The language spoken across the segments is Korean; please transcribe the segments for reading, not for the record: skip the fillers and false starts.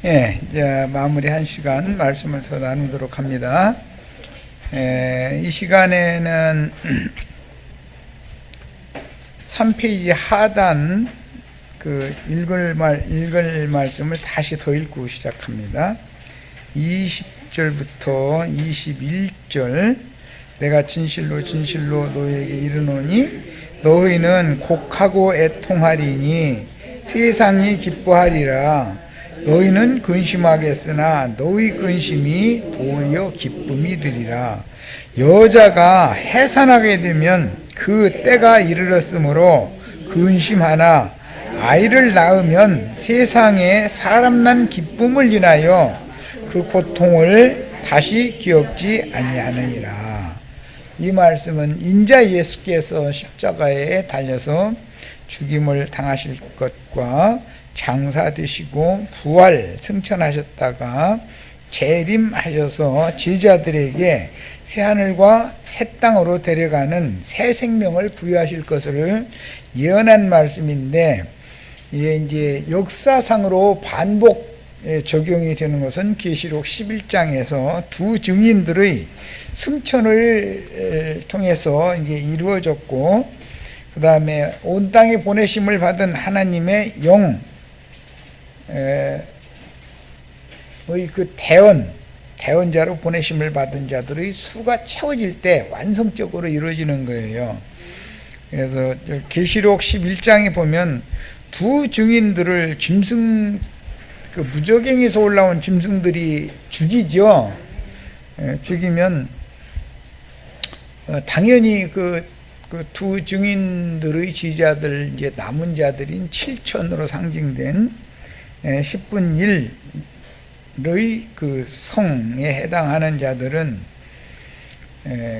예, 이제 마무리 한 시간 말씀을 더 나누도록 합니다. 이 시간에는 3페이지 하단 읽을 말씀을 다시 더 읽고 시작합니다. 20절부터 21절. 내가 진실로 진실로 너희에게 이르노니 너희는 곡하고 애통하리니 세상이 기뻐하리라. 너희는 근심하겠으나 너희 근심이 도리어 기쁨이 되리라. 여자가 해산하게 되면 그 때가 이르렀으므로 근심하나 아이를 낳으면 세상에 사람 난 기쁨을 인하여 그 고통을 다시 기억지 아니하느니라. 이 말씀은 인자 예수께서 십자가에 달려서 죽임을 당하실 것과 장사되시고 부활 승천하셨다가 재림하셔서 제자들에게 새하늘과 새 땅으로 데려가는 새 생명을 부여하실 것을 예언한 말씀인데, 이게 이제 역사상으로 반복 적용이 되는 것은 계시록 11장에서 두 증인들의 승천을 통해서 이게 이루어졌고, 그 다음에 온 땅에 보내심을 받은 하나님의 영, 그 대언자로 보내심을 받은 자들의 수가 채워질 때 완성적으로 이루어지는 거예요. 그래서 계시록 11장에 보면 두 증인들을 짐승, 무저갱에서 올라온 짐승들이 죽이죠. 죽이면 당연히 그 두 증인들의 지자들, 이제 남은 자들인 7천으로 상징된 10분 1의 그 성에 해당하는 자들은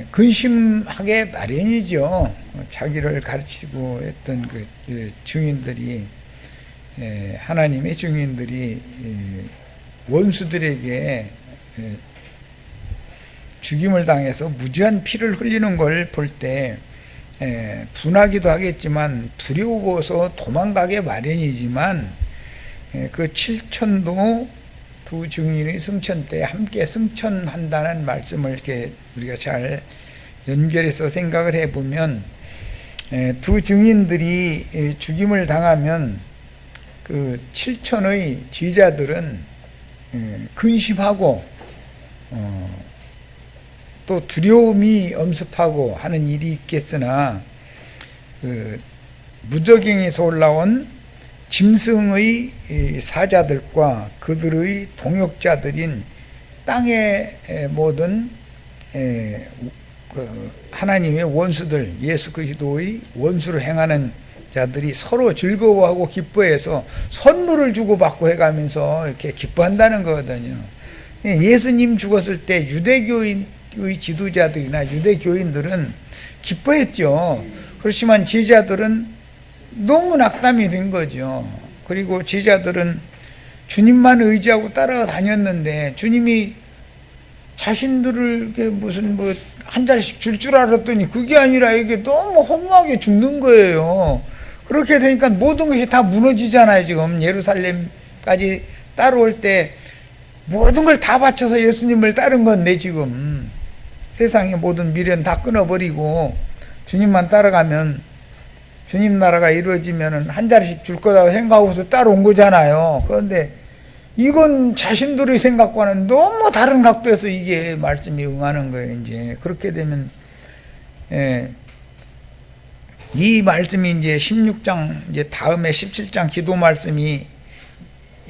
근심하게 마련이죠. 자기를 가르치고 했던 그 증인들이, 하나님의 증인들이 원수들에게 죽임을 당해서 무지한 피를 흘리는 걸 볼 때 분하기도 하겠지만 두려워서 도망가게 마련이지만, 그 7천도 두 증인의 승천 때 함께 승천한다는 말씀을 이렇게 우리가 잘 연결해서 생각을 해보면, 두 증인들이 죽임을 당하면 그 7천의 제자들은 근심하고 또 두려움이 엄습하고 하는 일이 있겠으나, 그 무저갱에서 올라온 짐승의 사자들과 그들의 동역자들인 땅의 모든 하나님의 원수들, 예수 그리스도의 원수를 행하는 자들이 서로 즐거워하고 기뻐해서 선물을 주고받고 해가면서 이렇게 기뻐한다는 거거든요. 예수님 죽었을 때 유대교인의 지도자들이나 유대교인들은 기뻐했죠. 그렇지만 제자들은 너무 낙담이 된 거죠. 그리고 제자들은 주님만 의지하고 따라다녔는데 주님이 자신들을 무슨 한 자리씩 줄 알았더니 그게 아니라 이게 너무 허무하게 죽는 거예요. 그렇게 되니까 모든 것이 다 무너지잖아요. 지금 예루살렘까지 따라올 때 모든 걸 다 바쳐서 예수님을 따른 건데, 지금 세상의 모든 미련 다 끊어버리고 주님만 따라가면 주님 나라가 이루어지면 한 자리씩 줄 거라고 생각하고서 따라온 거잖아요. 그런데 이건 자신들의 생각과는 너무 다른 각도에서 이게 말씀이 응하는 거예요. 이제 그렇게 되면, 이 말씀이 이제 16장, 이제 다음에 17장 기도 말씀이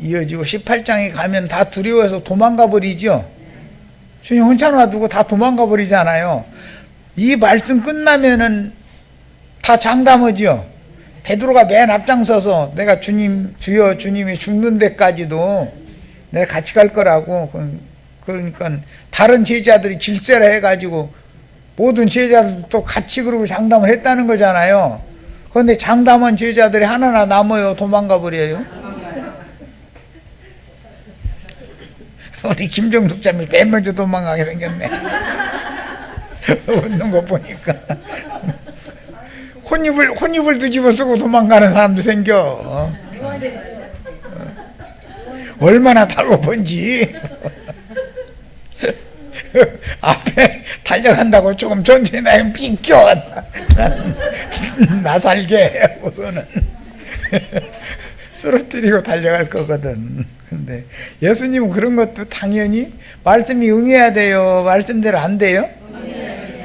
이어지고 18장에 가면 다 두려워해서 도망가 버리죠. 주님 혼자 놔두고 다 도망가 버리잖아요. 이 말씀 끝나면은 다 장담하죠. 베드로가 맨 앞장서서 내가 주여 주님이 죽는 데까지도 내가 같이 갈 거라고. 그러니까 다른 제자들이 질세라 해가지고 모든 제자들도 같이 그러고 장담을 했다는 거잖아요. 그런데 장담한 제자들이 하나나 남아요. 도망가 버려요. 우리 김정숙 자매 맨 먼저 도망가게 생겼네. 웃는 거 보니까. 혼입을 뒤집어 쓰고 도망가는 사람도 생겨. 얼마나 타고 본지. 앞에 달려간다고 조금 천천히 나면 비껴. 나 살게 우선은 쓰러뜨리고 달려갈 거거든. 근데 예수님은 그런 것도 당연히 말씀이 응해야 돼요? 말씀대로 안 돼요?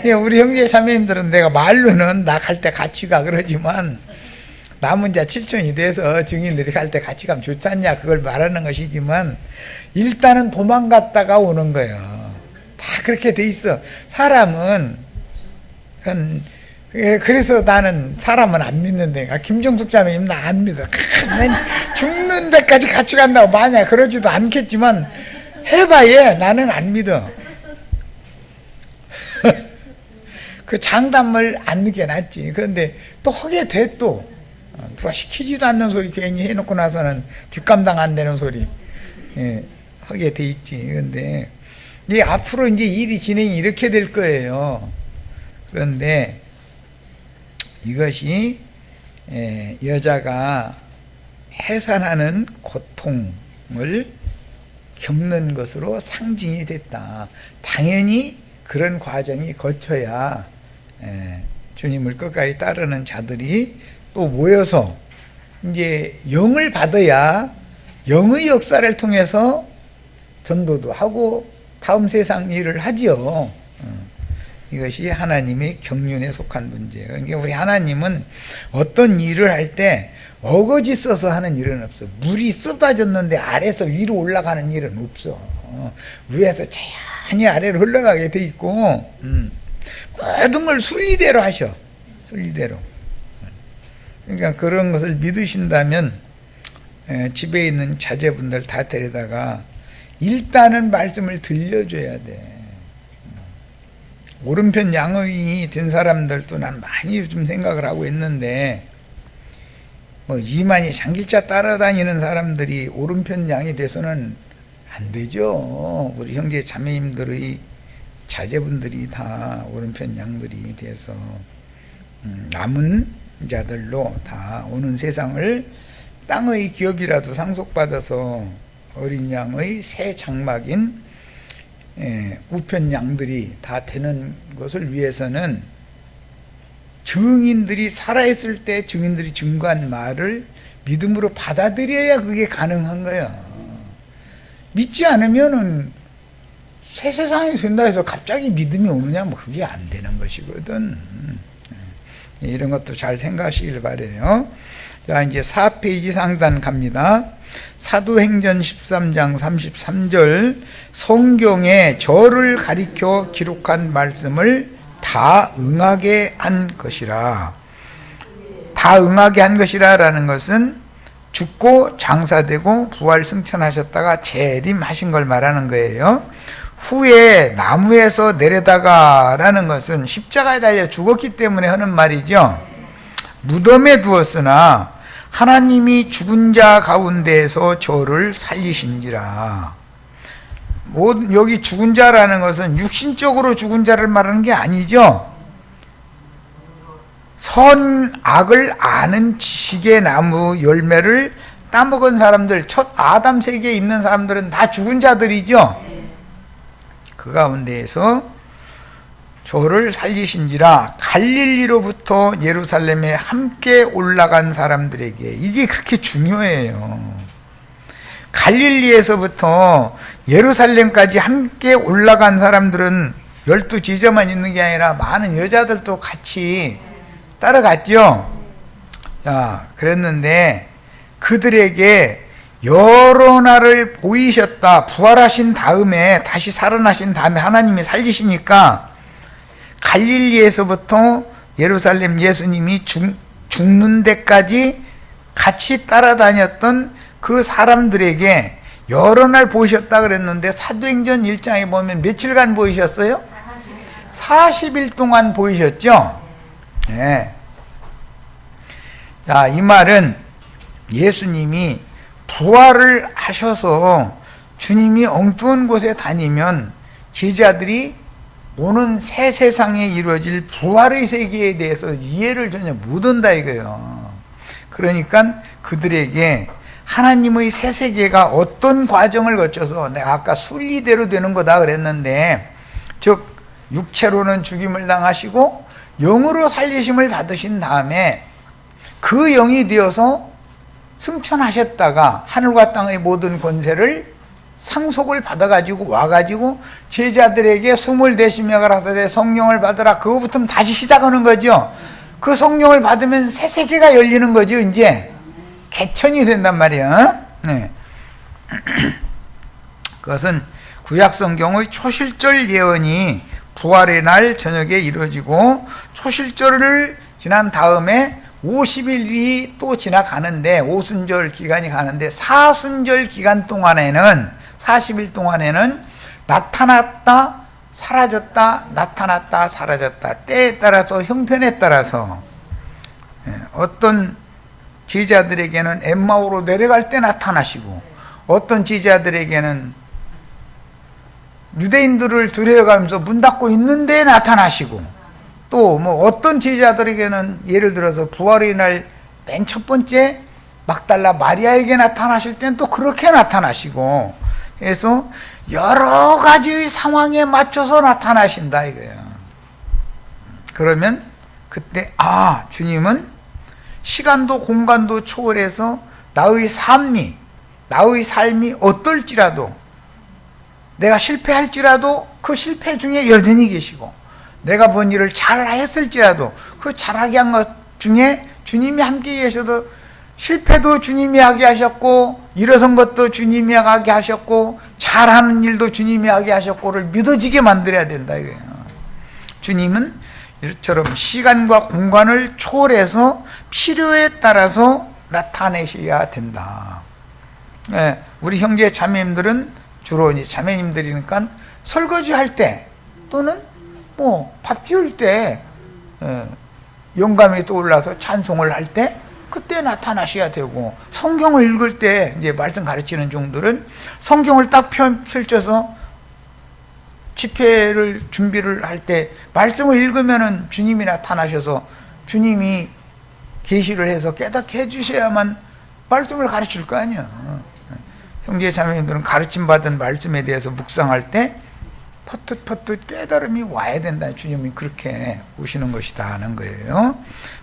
우리 형제 자매님들은 내가 말로는 나 갈 때 같이 가 그러지만 남은 자 7천이 돼서 증인들이 갈 때 같이 가면 좋지 않냐 그걸 말하는 것이지만 일단은 도망갔다가 오는 거예요. 다 그렇게 돼 있어. 사람은 그래서 나는 사람은 안 믿는데 김정숙 자매님 나 안 믿어. 난 죽는 데까지 같이 간다고 만약 그러지도 않겠지만 해봐야 나는 안 믿어. 그 장담을 안 넣게 놨지. 그런데 또 하게 돼. 또 누가 시키지도 않는 소리 괜히 해놓고 나서는 뒷감당 안 되는 소리 하게 돼 있지. 그런데 이 앞으로 이제 일이 진행이 이렇게 될 거예요. 그런데 이것이 여자가 해산하는 고통을 겪는 것으로 상징이 됐다. 당연히 그런 과정이 거쳐야 주님을 끝까지 따르는 자들이 또 모여서 이제 영을 받아야 영의 역사를 통해서 전도도 하고 다음 세상 일을 하지요. 이것이 하나님의 경륜에 속한 문제예요. 그러니까 우리 하나님은 어떤 일을 할 때 어거지 써서 하는 일은 없어. 물이 쏟아졌는데 아래에서 위로 올라가는 일은 없어. 위에서 자연히 아래로 흘러가게 돼 있고 모든 걸 순리대로 하셔. 순리대로. 그러니까 그런 것을 믿으신다면 집에 있는 자제분들 다 데려다가 일단은 말씀을 들려줘야 돼. 오른편 양의인이 된 사람들도 난 많이 좀 생각을 하고 있는데 뭐 이만희 장길자 따라다니는 사람들이 오른편 양이 돼서는 안 되죠. 우리 형제 자매님들의 자제분들이 다 오른편 양들이 돼서 남은 자들로 다 오는 세상을 땅의 기업이라도 상속받아서 어린 양의 새 장막인 우편 양들이 다 되는 것을 위해서는 증인들이 살아있을 때 증인들이 증거한 말을 믿음으로 받아들여야 그게 가능한 거예요. 믿지 않으면은 새 세상이 된다 해서 갑자기 믿음이 오느냐 뭐 그게 안 되는 것이거든. 이런 것도 잘 생각하시길 바래요. 자, 이제 4페이지 상단 갑니다. 사도행전 13장 33절 성경에 저를 가리켜 기록한 말씀을 다 응하게 한 것이라. 다 응하게 한 것이라 라는 것은 죽고 장사되고 부활 승천하셨다가 재림하신 걸 말하는 거예요. 후에 나무에서 내려다가 라는 것은 십자가에 달려 죽었기 때문에 하는 말이죠. 무덤에 두었으나 하나님이 죽은 자 가운데에서 저를 살리신지라. 여기 죽은 자라는 것은 육신적으로 죽은 자를 말하는 게 아니죠. 선악을 아는 지식의 나무 열매를 따먹은 사람들, 첫 아담 세계에 있는 사람들은 다 죽은 자들이죠. 그 가운데에서 저를 살리신지라. 갈릴리로부터 예루살렘에 함께 올라간 사람들에게, 이게 그렇게 중요해요. 갈릴리에서부터 예루살렘까지 함께 올라간 사람들은 12지저만 있는 게 아니라 많은 여자들도 같이 따라갔죠. 자, 그랬는데 그들에게 여러 날을 보이셨다. 부활하신 다음에, 다시 살아나신 다음에 하나님이 살리시니까 갈릴리에서부터 예루살렘 예수님이 죽는 데까지 같이 따라다녔던 그 사람들에게 여러 날 보이셨다 그랬는데 사도행전 1장에 보면 며칠간 보이셨어요? 40일 동안 보이셨죠? 네. 자, 이 말은 예수님이 부활을 하셔서 주님이 엉뚱한 곳에 다니면 제자들이 오는 새 세상에 이루어질 부활의 세계에 대해서 이해를 전혀 못한다 이거예요. 그러니까 그들에게 하나님의 새 세계가 어떤 과정을 거쳐서, 내가 아까 순리대로 되는 거다 그랬는데, 즉 육체로는 죽임을 당하시고 영으로 살리심을 받으신 다음에 그 영이 되어서 승천하셨다가 하늘과 땅의 모든 권세를 상속을 받아가지고 와가지고 제자들에게 숨을 내쉬며 가라사대 성령을 받으라. 그거부터 다시 시작하는 거죠. 그 성령을 받으면 새 세계가 열리는 거죠. 이제 개천이 된단 말이야. 네. 그것은 구약 성경의 초실절 예언이 부활의 날 저녁에 이루어지고, 초실절을 지난 다음에 50일이 또 지나가는데, 오순절 기간이 가는데, 사순절 기간 동안에는, 40일 동안에는 나타났다 사라졌다 나타났다 사라졌다, 때에 따라서 형편에 따라서 어떤 제자들에게는 엠마오로 내려갈 때 나타나시고, 어떤 제자들에게는 유대인들을 들여가면서 문 닫고 있는데 나타나시고, 또 뭐 어떤 제자들에게는 예를 들어서 부활의 날 맨 첫 번째 막달라 마리아에게 나타나실 땐 또 그렇게 나타나시고, 그래서 여러 가지 상황에 맞춰서 나타나신다 이거예요. 그러면 그때 주님은 시간도 공간도 초월해서 나의 삶이 어떨지라도, 내가 실패할지라도 그 실패 중에 여전히 계시고, 내가 본 일을 잘했을지라도 그 잘하게 한 것 중에 주님이 함께 계셔도 실패도 주님이 하게 하셨고, 일어선 것도 주님이 하게 하셨고, 잘하는 일도 주님이 하게 하셨고를 믿어지게 만들어야 된다 이거예요. 주님은 이처럼 시간과 공간을 초월해서 필요에 따라서 나타내셔야 된다. 우리 형제 자매님들은 주로 이제 자매님들이니까 설거지 할 때, 또는 뭐 밥 지을 때 영감이 떠올라서 찬송을 할 때 그때 나타나셔야 되고, 성경을 읽을 때 이제 말씀 가르치는 종들은 성경을 딱 펼쳐서 집회를 준비를 할 때 말씀을 읽으면은 주님이 나타나셔서 주님이 계시를 해서 깨닫게 해주셔야만 말씀을 가르칠 거 아니야. 형제 자매님들은 가르침 받은 말씀에 대해서 묵상할 때 퍼뜩퍼뜩 깨달음이 와야 된다. 주님이 그렇게 오시는 것이다 하는 거예요.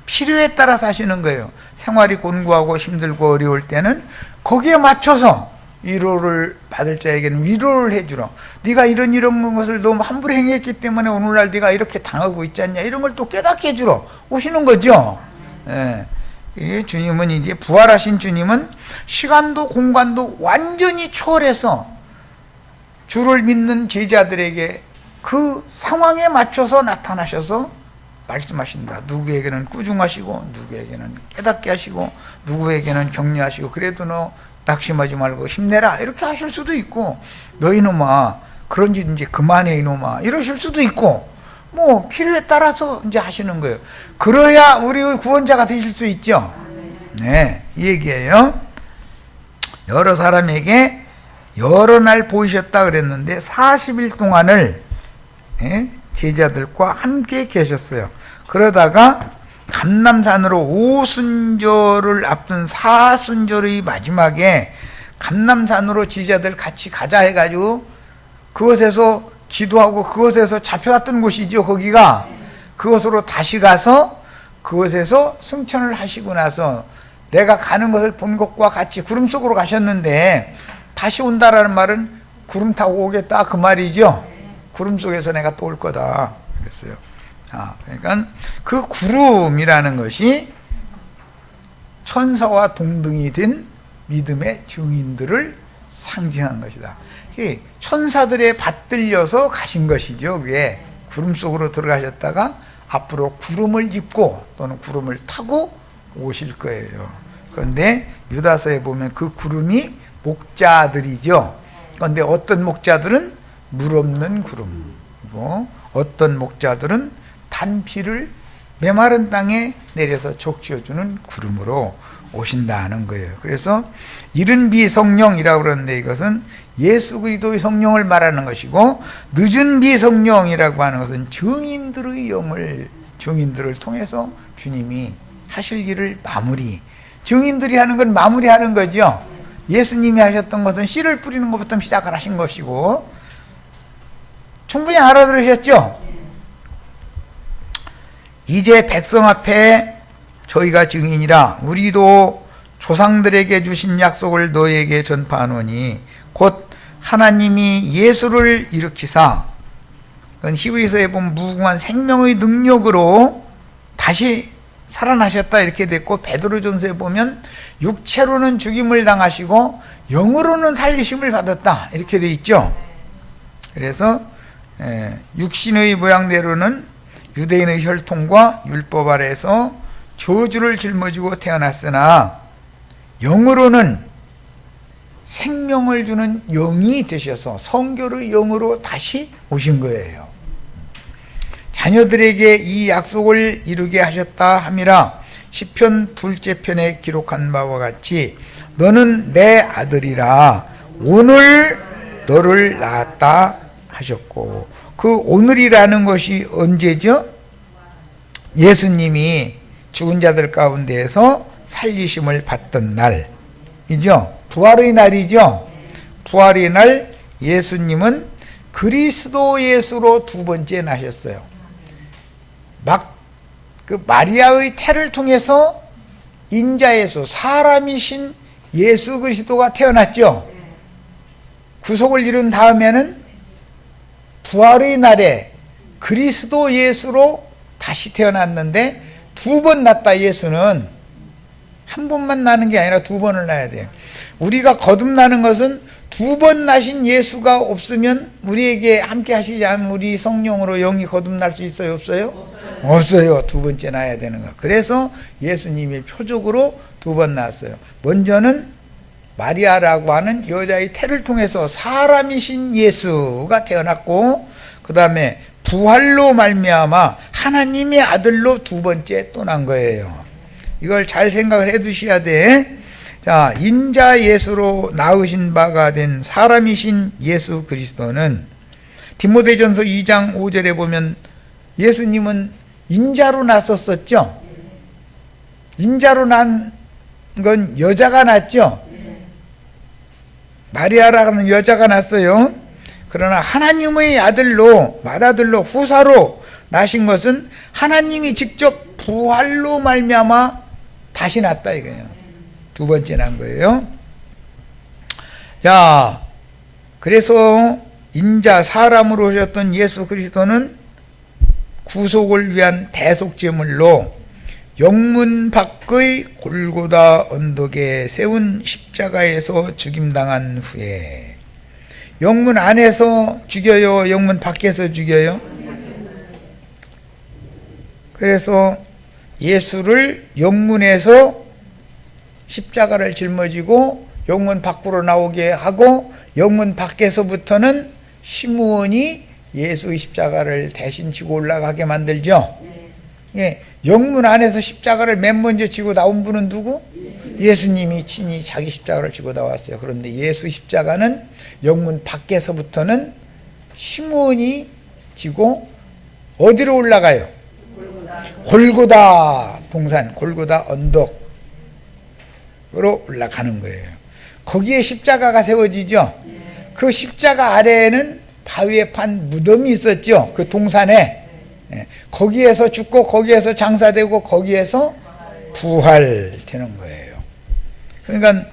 필요에 따라서 하시는 거예요. 생활이 곤고하고 힘들고 어려울 때는 거기에 맞춰서 위로를 받을 자에게는 위로를 해주러, 네가 이런 것을 너무 함부로 행했기 때문에 오늘날 네가 이렇게 당하고 있지 않냐, 이런 걸 또 깨닫게 해주러 오시는 거죠. 주님은 이제 부활하신 주님은 시간도 공간도 완전히 초월해서 주를 믿는 제자들에게 그 상황에 맞춰서 나타나셔서 말씀하신다. 누구에게는 꾸중하시고, 누구에게는 깨닫게 하시고, 누구에게는 격려하시고, 그래도 너 낙심하지 말고 힘내라 이렇게 하실 수도 있고, 너 이놈아 그런 짓 이제 그만해 이놈아 이러실 수도 있고, 뭐 필요에 따라서 이제 하시는 거예요. 그래야 우리의 구원자가 되실 수 있죠. 네, 이 얘기예요. 여러 사람에게 여러 날 보이셨다 그랬는데 40일 동안을 제자들과 함께 계셨어요. 그러다가 감람산으로 오순절을 앞둔 사순절의 마지막에 감람산으로 제자들 같이 가자 해가지고 그곳에서 기도하고 그곳에서 잡혀갔던 곳이죠. 거기가 그곳으로 다시 가서 그곳에서 승천을 하시고 나서 내가 가는 것을 본 것과 같이 구름 속으로 가셨는데, 다시 온다라는 말은 구름 타고 오겠다 그 말이죠. 구름 속에서 내가 또 올 거다 그랬어요. 그러니까 그 구름이라는 것이 천사와 동등이 된 믿음의 증인들을 상징한 것이다. 천사들에 받들려서 가신 것이죠. 그게 구름 속으로 들어가셨다가 앞으로 구름을 입고 또는 구름을 타고 오실 거예요. 그런데 유다서에 보면 그 구름이 목자들이죠. 그런데 어떤 목자들은 물 없는 구름이고, 어떤 목자들은 단비를 메마른 땅에 내려서 적시어주는 구름으로 오신다는 거예요. 그래서 이른 비 성령이라고 그러는데, 이것은 예수 그리스도의 성령을 말하는 것이고, 늦은 비 성령이라고 하는 것은 증인들의 영을, 증인들을 통해서 주님이 하실 일을 증인들이 하는 건 마무리하는 거죠. 예수님이 하셨던 것은 씨를 뿌리는 것부터 시작을 하신 것이고, 충분히 알아들으셨죠? 이제 백성 앞에 저희가 증인이라 우리도 조상들에게 주신 약속을 너에게 전파하노니 곧 하나님이 예수를 일으키사, 그건 히브리서에 보면 무궁한 생명의 능력으로 다시 살아나셨다 이렇게 됐고, 베드로전서에 보면 육체로는 죽임을 당하시고 영으로는 살리심을 받았다 이렇게 돼 있죠. 그래서 육신의 모양대로는 유대인의 혈통과 율법 아래에서 저주를 짊어지고 태어났으나 영으로는 생명을 주는 영이 되셔서 성결의 영으로 다시 오신 거예요. 자녀들에게 이 약속을 이루게 하셨다 함이라 시편 2째 편에 기록한 바와 같이 너는 내 아들이라 오늘 너를 낳았다 하셨고, 그 오늘이라는 것이 언제죠? 예수님이 죽은 자들 가운데에서 살리심을 받던 날이죠. 부활의 날이죠. 부활의 날 예수님은 그리스도 예수로 두 번째 나셨어요. 그 마리아의 태를 통해서 인자 예수, 사람이신 예수 그리스도가 태어났죠. 구속을 이룬 다음에는 부활의 날에 그리스도 예수로 다시 태어났는데, 두 번 낳다. 예수는 한 번만 나는 게 아니라 두 번을 낳아야 돼요. 우리가 거듭나는 것은 두 번 나신 예수가 없으면, 우리에게 함께 하시지 않으면 우리 성령으로 영이 거듭날 수 있어요? 없어요? 없어요. 두 번째 낳아야 되는 거. 그래서 예수님이 표적으로 두 번 낳았어요. 먼저는 마리아라고 하는 여자의 태를 통해서 사람이신 예수가 태어났고, 그 다음에 부활로 말미암아 하나님의 아들로 두 번째 또 난 거예요. 이걸 잘 생각을 해 두셔야 돼. 자, 인자 예수로 낳으신 바가 된 사람이신 예수 그리스도는 디모데전서 2장 5절에 보면 예수님은 인자로 났었었죠. 인자로 난 건 여자가 났죠. 마리아라는 여자가 났어요. 그러나 하나님의 아들로, 맏아들로, 후사로 나신 것은 하나님이 직접 부활로 말미암아 다시 났다 이거예요. 두 번째 난 거예요. 자, 그래서 인자 사람으로 오셨던 예수 그리스도는 구속을 위한 대속제물로 영문 밖의 골고다 언덕에 세운 십자가에서 죽임당한 후에, 영문 안에서 죽여요? 영문 밖에서 죽여요? 그래서 예수를 영문에서 십자가를 짊어지고 영문 밖으로 나오게 하고, 영문 밖에서부터는 시므온이 예수의 십자가를 대신 지고 올라가게 만들죠. 예, 영문 안에서 십자가를 맨 먼저 지고 나온 분은 누구? 예수님이 친히 자기 십자가를 지고 나왔어요. 그런데 예수 십자가는 영문 밖에서부터는 시므온이 지고 어디로 올라가요? 골고다 동산, 골고다 언덕으로 올라가는 거예요. 거기에 십자가가 세워지죠. 그 십자가 아래에는 바위에 판 무덤이 있었죠. 그 동산에. 거기에서 죽고 거기에서 장사되고 거기에서 부활되는 거예요. 그러니까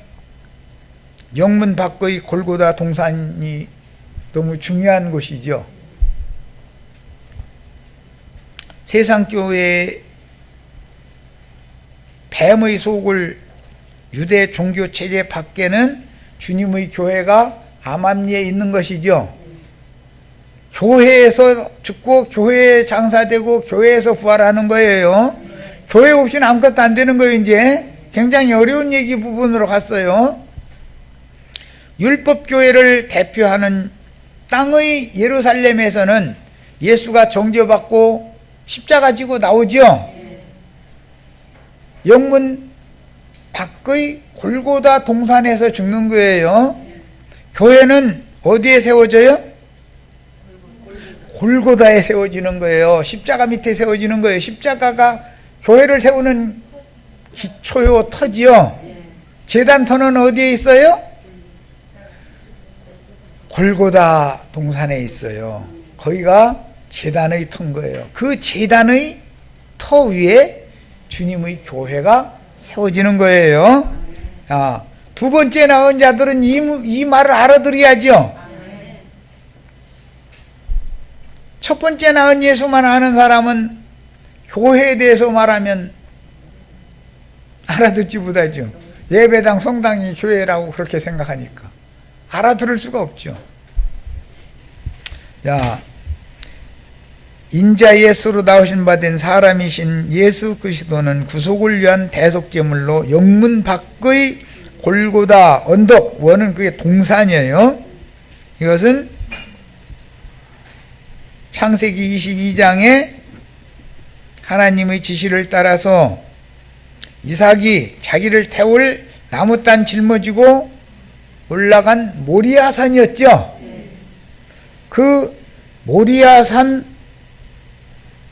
영문 밖의 골고다 동산이 너무 중요한 곳이죠. 세상교회의 뱀의 속을 유대 종교체제 밖에는 주님의 교회가 암암리에 있는 것이죠. 교회에서 죽고 교회에 장사되고 교회에서 부활하는 거예요. 교회 없이는 아무것도 안 되는 거예요. 이제 굉장히 어려운 얘기 부분으로 갔어요. 율법교회를 대표하는 땅의 예루살렘에서는 예수가 정죄받고 십자가 지고 나오죠. 영문 밖의 골고다 동산에서 죽는 거예요. 교회는 어디에 세워져요? 골고다에 세워지는 거예요. 십자가 밑에 세워지는 거예요. 십자가가 교회를 세우는 기초요, 터지요. 제단터는 어디에 있어요? 골고다 동산에 있어요. 거기가 제단의 터인 거예요. 그 제단의 터 위에 주님의 교회가 세워지는 거예요. 두 번째 나온 자들은 이 말을 알아들어야죠. 첫 번째 나온 예수만 아는 사람은 교회에 대해서 말하면 알아듣지 못하죠. 예배당, 성당이 교회라고 그렇게 생각하니까 알아들을 수가 없죠. 자, 인자 예수로 나오신 바 된 사람이신 예수 그리스도는 구속을 위한 대속제물로 영문 밖의 골고다 언덕, 원은 그게 동산이에요. 이것은 창세기 22장에 하나님의 지시를 따라서 이삭이 자기를 태울 나무단 짊어지고 올라간 모리아산이었죠. 그 모리아산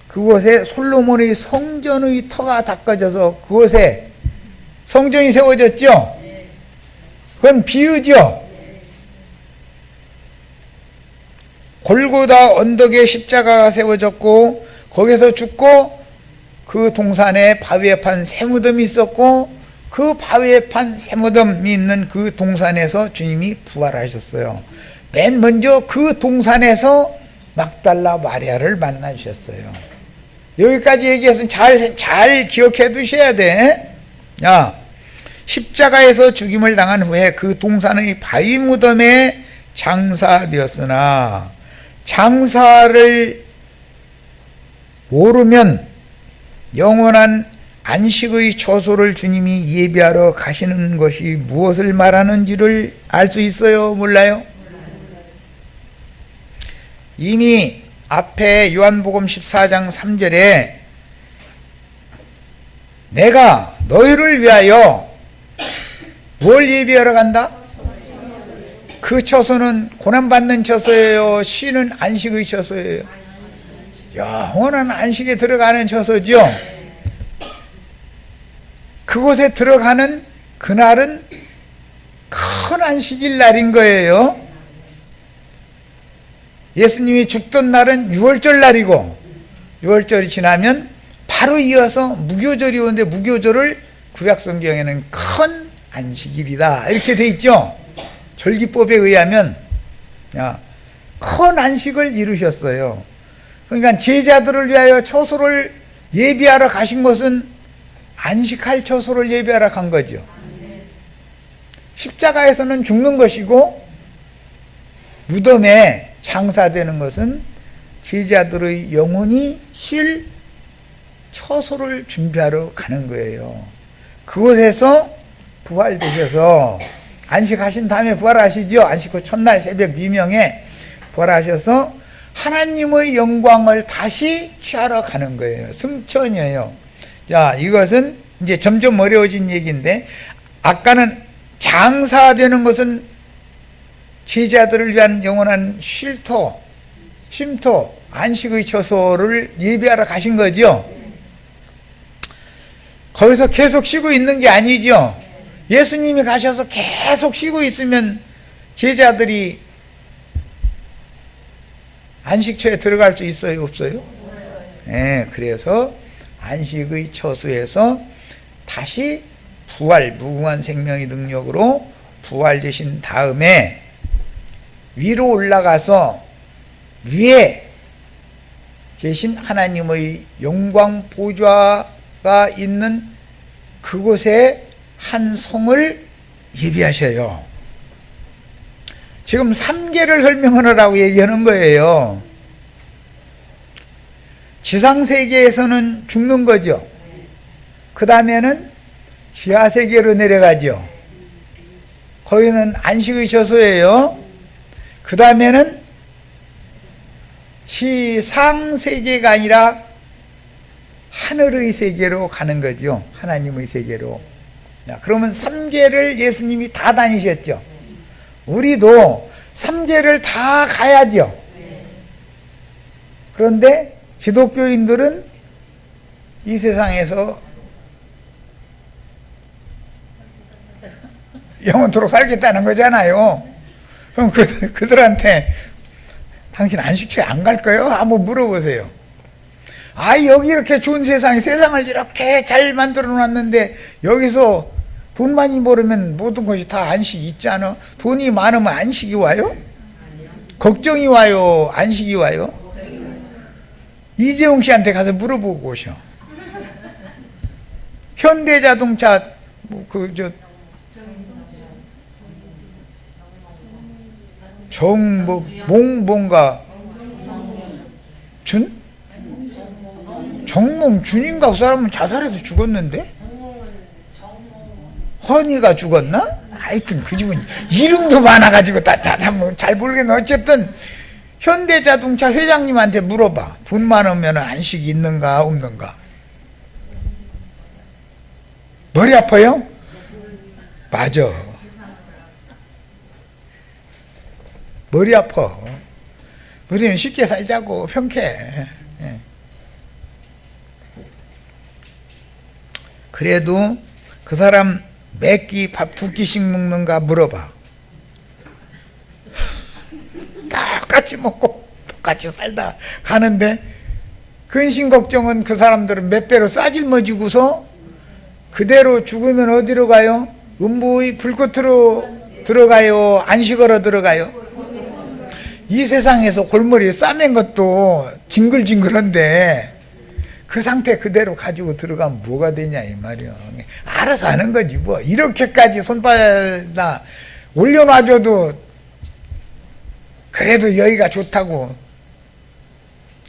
그곳에 솔로몬의 성전의 터가 닦아져서 그곳에 성전이 세워졌죠. 그건 비유죠. 골고다 언덕에 십자가가 세워졌고 거기서 죽고 그 동산에 바위에 판 쇠무덤이 있었고 그 바위에 판 쇠무덤이 있는 그 동산에서 주님이 부활하셨어요. 맨 먼저 그 동산에서 막달라 마리아를 만나주셨어요. 여기까지 얘기해서 잘 기억해 두셔야 돼. 십자가에서 죽임을 당한 후에 그 동산의 바위 무덤에 장사되었으나 장사를 모르면 영원한 안식의 초소를 주님이 예비하러 가시는 것이 무엇을 말하는지를 알 수 있어요? 몰라요? 이미 앞에 요한복음 14장 3절에 내가 너희를 위하여 뭘 예비하러 간다? 그 처소는 고난받는 처소예요? 쉬는 안식의 처소예요? 영원한 안식에 들어가는 처소죠. 그곳에 들어가는 그날은 큰 안식일 날인 거예요. 예수님이 죽던 날은 6월절 날이고 6월절이 지나면 바로 이어서 무교절이 오는데 무교절을 구약성경에는 큰 안식일이다 이렇게 돼 있죠. 절기법에 의하면 큰 안식을 이루셨어요. 그러니까 제자들을 위하여 처소를 예비하러 가신 것은 안식할 처소를 예비하러 간 거죠. 십자가에서는 죽는 것이고 무덤에 장사되는 것은 제자들의 영혼이 쉴 처소를 준비하러 가는 거예요. 그곳에서 부활되셔서 안식하신 다음에 부활하시죠. 안식 후 첫날 새벽 미명에 부활하셔서 하나님의 영광을 다시 취하러 가는 거예요. 승천이에요. 자, 이것은 이제 점점 어려워진 얘기인데 아까는 장사되는 것은 제자들을 위한 영원한 쉼터, 안식의 처소를 예비하러 가신 거죠. 거기서 계속 쉬고 있는 게 아니죠. 예수님이 가셔서 계속 쉬고 있으면 제자들이 안식처에 들어갈 수 있어요, 없어요? 네, 그래서 안식의 처소에서 다시 부활, 무궁한 생명의 능력으로 부활되신 다음에 위로 올라가서 위에 계신 하나님의 영광 보좌가 있는 그곳에 한 성을 예비하셔요. 지금 3계를 설명하라고 얘기하는 거예요. 지상세계에서는 죽는 거죠. 그 다음에는 지하세계로 내려가죠. 거기는 안식의 처소예요. 그 다음에는 지상세계가 아니라 하늘의 세계로 가는 거죠. 하나님의 세계로. 그러면 3계를 예수님이 다 다니셨죠. 우리도 3계를 다 가야죠. 그런데 기독교인들은 이 세상에서 영원토록 살겠다는 거잖아요. 그럼 그들한테 당신 안식처에 안 갈 거예요? 한번 물어보세요. 아, 여기 이렇게 좋은 세상을 이렇게 잘 만들어 놨는데 여기서 돈 많이 벌으면 모든 것이 다 안식이 있잖아. 돈이 많으면 안식이 와요? 걱정이 와요? 안식이 와요? 이재용 씨한테 가서 물어보고 오셔. 현대자동차 뭔가 준? 정몽준인가 그 사람은 자살해서 죽었는데? 허니가 죽었나? 하여튼 그 집은 이름도 많아가지고 잘 모르겠네. 어쨌든 현대자동차 회장님한테 물어봐. 돈 많으면 안식이 있는가 없는가? 머리 아파요? 맞아. 머리 아파. 우리는 쉽게 살자고 평해. 그래도 그 사람 몇 끼 밥 2끼씩 먹는가 물어봐. 똑같이 먹고 똑같이 살다 가는데 근심 걱정은 그 사람들은 몇 배로 싸질머지고서 그대로 죽으면 어디로 가요? 음부의 불꽃으로 들어가요? 안식으로 들어가요? 이 세상에서 골머리에 싸맨 것도 징글징글한데 그 상태 그대로 가지고 들어가면 뭐가 되냐 이 말이야. 알아서 하는 거지 뭐. 이렇게까지 손바닥 올려놔줘도 그래도 여기가 좋다고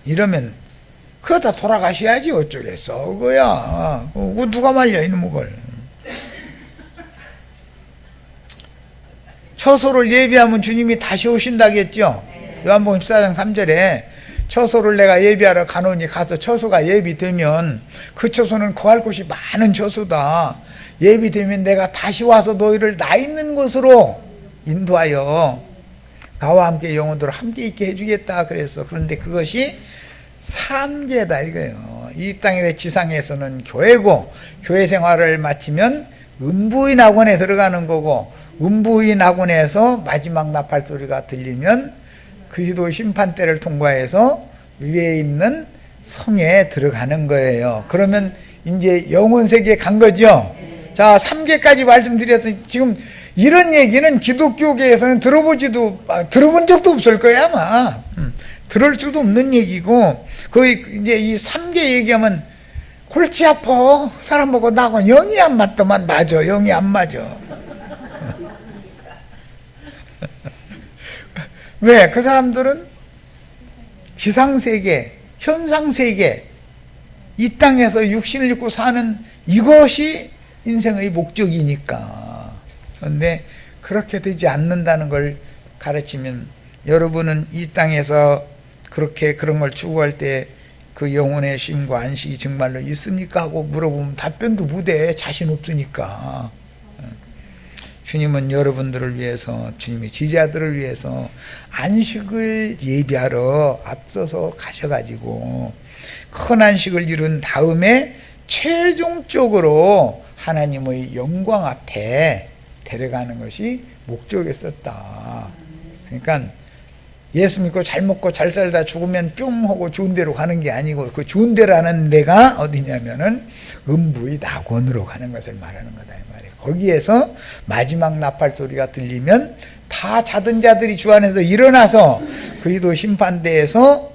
이러면 그러다 돌아가셔야지 어쩌겠어. 그거야. 그거 누가 말려 이놈의 걸. 처소를 예비하면 주님이 다시 오신다겠죠. 요한복음 14장 3절에 처소를 내가 예비하러 가노니 가서 처소가 예비되면 그 처소는 거할 곳이 많은 처소다. 예비되면 내가 다시 와서 너희를 나 있는 곳으로 인도하여 나와 함께 영원토록 함께 있게 해주겠다 그랬어. 그런데 그것이 삼계다 이거예요. 이 땅의 지상에서는 교회고 교회 생활을 마치면 음부인 학원에 들어가는 거고 음부인 학원에서 마지막 나팔 소리가 들리면 그리스도 심판대를 통과해서 위에 있는 성에 들어가는 거예요. 그러면 이제 영혼 세계에 간 거죠. 자, 3계까지 말씀드려서 지금 이런 얘기는 기독교계에서는 들어본 적도 없을 거야 아마. 들을 수도 없는 얘기고 거의 이제 이 3계 얘기하면 골치 아파. 사람 보고 나고 영이 안 맞더만. 맞아, 영이 안 맞아. 왜? 그 사람들은 지상세계, 현상세계, 이 땅에서 육신을 입고 사는 이것이 인생의 목적이니까. 그런데 그렇게 되지 않는다는 걸 가르치면 여러분은 이 땅에서 그렇게 그런 걸 추구할 때 그 영혼의 쉼과 안식이 정말로 있습니까? 하고 물어보면 답변도 못해. 자신 없으니까. 주님은 여러분들을 위해서, 주님의 지지자들을 위해서 안식을 예비하러 앞서서 가셔가지고 큰 안식을 이룬 다음에 최종적으로 하나님의 영광 앞에 데려가는 것이 목적이었었다. 그러니까 예수 믿고 잘 먹고 잘 살다 죽으면 뿅 하고 좋은 데로 가는 게 아니고 그 좋은 데라는 데가 어디냐면은 음부의 낙원으로 가는 것을 말하는 거다 이 말이에요. 거기에서 마지막 나팔 소리가 들리면 다 자던 자들이 주 안에서 일어나서 그리스도 심판대에서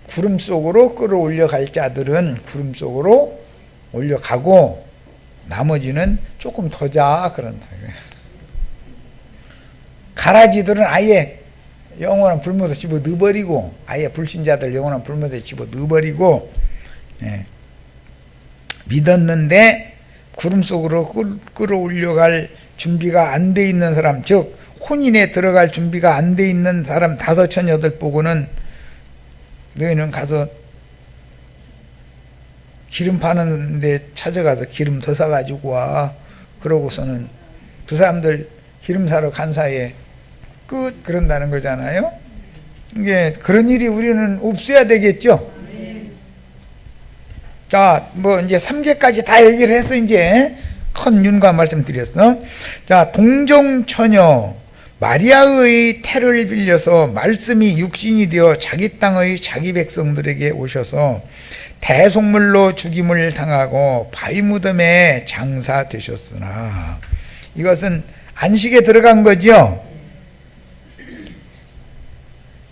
구름 속으로 끌어올려 갈 자들은 구름 속으로 올려가고 나머지는 조금 더 자 그런다. 가라지들은 아예 영원한 불못에 집어 넣어버리고 아예 불신자들 영원한 불못에 집어 넣어버리고 믿었는데 구름 속으로 끌어올려갈 준비가 안 돼 있는 사람, 즉 혼인에 들어갈 준비가 안 돼 있는 사람 5,800보고는 너희는 가서 기름 파는 데 찾아가서 기름 더 사가지고 와. 그러고서는 그 사람들 기름 사러 간 사이에 끝 그런다는 거잖아요. 이게 그런 일이 우리는 없어야 되겠죠. 자, 뭐 이제 3계까지 다 얘기를 해서 이제 큰 윤과 말씀드렸어. 자, 동정처녀 마리아의 태를 빌려서 말씀이 육신이 되어 자기 땅의 자기 백성들에게 오셔서 대속물로 죽임을 당하고 바위 무덤에 장사되셨으나, 이것은 안식에 들어간 거죠.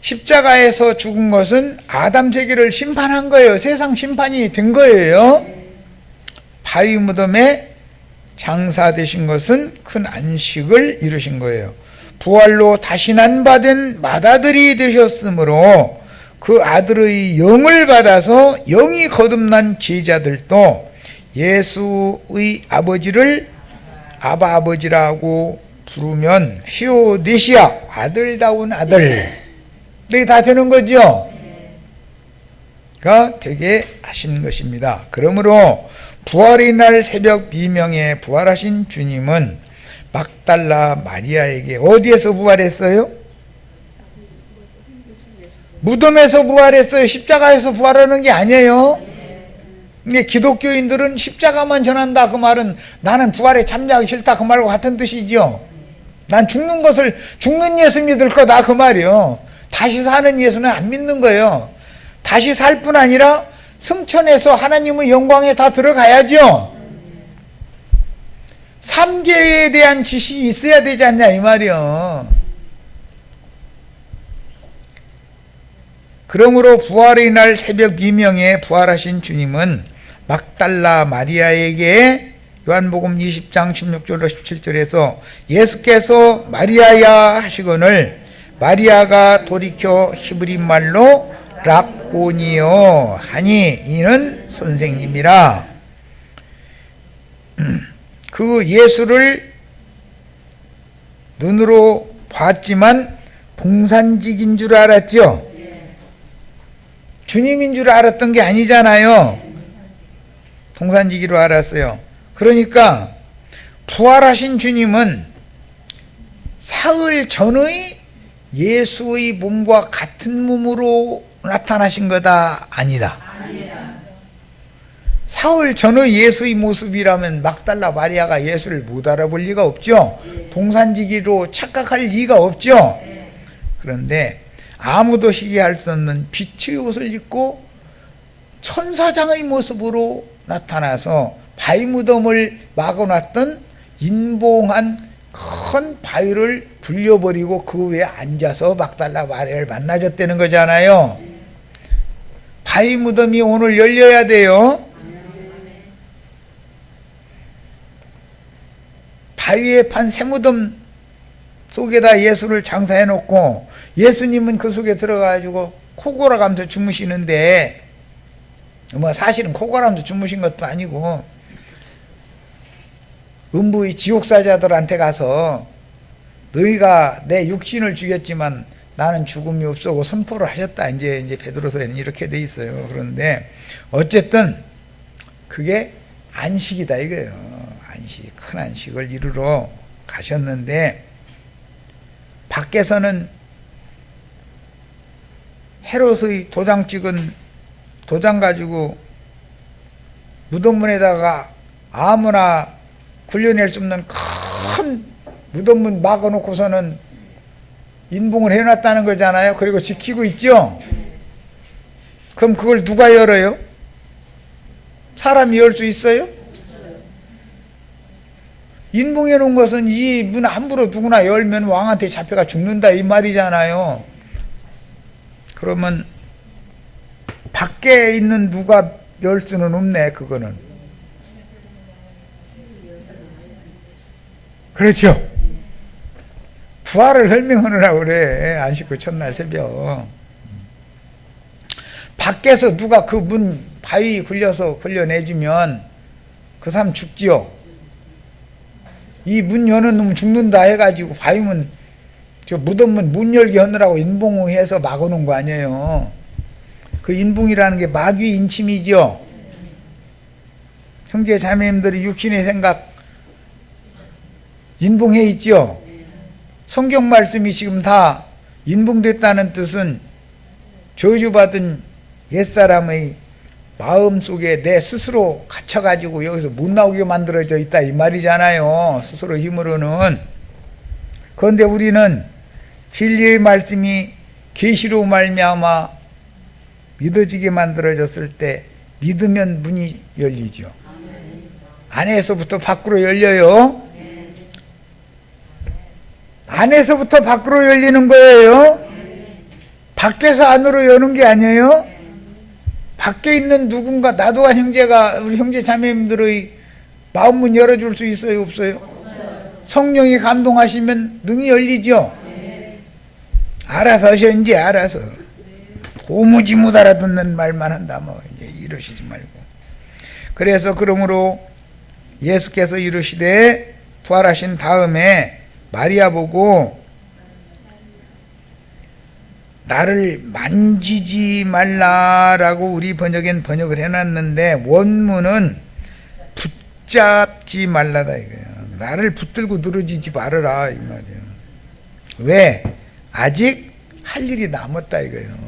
십자가에서 죽은 것은 아담 세계를 심판한 거예요. 세상 심판이 된 거예요. 바위 무덤에 장사되신 것은 큰 안식을 이루신 거예요. 부활로 다시 난받은 맏아들이 되셨으므로 그 아들의 영을 받아서 영이 거듭난 제자들도 예수의 아버지를 아바 아버지라고 부르면 휘오데시아, 아들다운 아들이 다 되는 거죠. 가 되게 하신 것입니다. 그러므로 부활의 날 새벽 미명에 부활하신 주님은 막달라 마리아에게 어디에서 부활했어요? 무덤에서 부활했어요. 십자가에서 부활하는 게 아니에요. 근데 기독교인들은 십자가만 전한다 그 말은 나는 부활에 참여하기 싫다 그 말과 같은 뜻이죠. 난 죽는 것을, 죽는 예수 믿을 거다 그 말이요. 다시 사는 예수는 안 믿는 거예요. 다시 살 뿐 아니라 승천해서 하나님의 영광에 다 들어가야죠. 삼계에 대한 지식이 있어야 되지 않냐 이 말이요. 그러므로 부활의 날 새벽 미명에 부활하신 주님은 막달라 마리아에게 요한복음 20장 16절로 17절에서 예수께서 마리아야 하시거늘 마리아가 돌이켜 히브리 말로 랍보니요 하니 이는 선생님이라. 그 예수를 눈으로 봤지만 동산직인 줄 알았죠. 주님인 줄 알았던 게 아니잖아요. 동산직이로 알았어요. 그러니까 부활하신 주님은 사흘 전의 예수의 몸과 같은 몸으로 나타나신 거다? 아니다. 사흘 전의 예수의 모습이라면 막달라 마리아가 예수를 못 알아볼 리가 없죠. 동산지기로 착각할 리가 없죠. 그런데 아무도 희귀할 수 없는 빛의 옷을 입고 천사장의 모습으로 나타나서 바위 무덤을 막아놨던 인봉한 큰 바위를 굴려버리고 그 위에 앉아서 막달라 마리아를 만나줬다는 거잖아요. 바위 무덤이 오늘 열려야 돼요. 바위에 판 새무덤 속에다 예수를 장사해놓고 예수님은 그 속에 들어가가지고 코 골아가면서 주무시는데, 뭐 사실은 코 골아가면서 주무신 것도 아니고 음부의 지옥사자들한테 가서 너희가 내 육신을 죽였지만 나는 죽음이 없어고 선포를 하셨다. 이제 베드로서에는 이렇게 돼 있어요. 그런데 어쨌든 그게 안식이다 이거예요. 안식, 큰 안식을 이루러 가셨는데 밖에서는 헤롯의 도장 찍은 도장 가지고 무덤문에다가 아무나 굴려낼 수 없는 큰 무덤문 막아놓고서는 인봉을 해놨다는 거잖아요. 그리고 지키고 있죠. 그럼 그걸 누가 열어요? 사람이 열 수 있어요? 인봉해 놓은 것은 이 문 함부로 누구나 열면 왕한테 잡혀가 죽는다 이 말이잖아요. 그러면 밖에 있는 누가 열 수는 없네. 그거는 그렇죠. 부활을 설명하느라고 그래. 안식구 첫날 새벽 밖에서 누가 그 문 바위 굴려서 굴려내주면 그 사람 죽지요. 이 문 여는 놈 죽는다 해가지고 바위문 저 무덤문 문 열게 하느라고 인봉해서 막아놓은 거 아니에요. 그 인봉이라는 게 마귀 인침이죠. 형제 자매님들이 육신의 생각 인봉해 있죠. 성경 말씀이 지금 다 인봉됐다는 뜻은 저주받은 옛사람의 마음속에 내 스스로 갇혀가지고 여기서 못 나오게 만들어져 있다 이 말이잖아요. 스스로 힘으로는. 그런데 우리는 진리의 말씀이 계시로 말미암아 믿어지게 만들어졌을 때 믿으면 문이 열리죠. 안에서부터 밖으로 열려요. 안에서부터 밖으로 열리는 거예요. 밖에서 안으로 여는 게 아니에요. 밖에 있는 누군가, 나도와 형제가, 우리 형제 자매님들의 마음문 열어줄 수 있어요, 없어요? 성령이 감동하시면 능히 열리죠. 알아서 하셔, 알아서. 도무지 못 알아듣는 말만 한다, 뭐 이제 이러시지 말고. 그래서 그러므로 예수께서 이르시되 부활하신 다음에 마리아 보고 나를 만지지 말라라고 우리 번역엔 번역을 해놨는데 원문은 붙잡지 말라다 이거예요. 나를 붙들고 늘어지지 말아라 이 말이에요. 왜? 아직 할 일이 남았다 이거예요.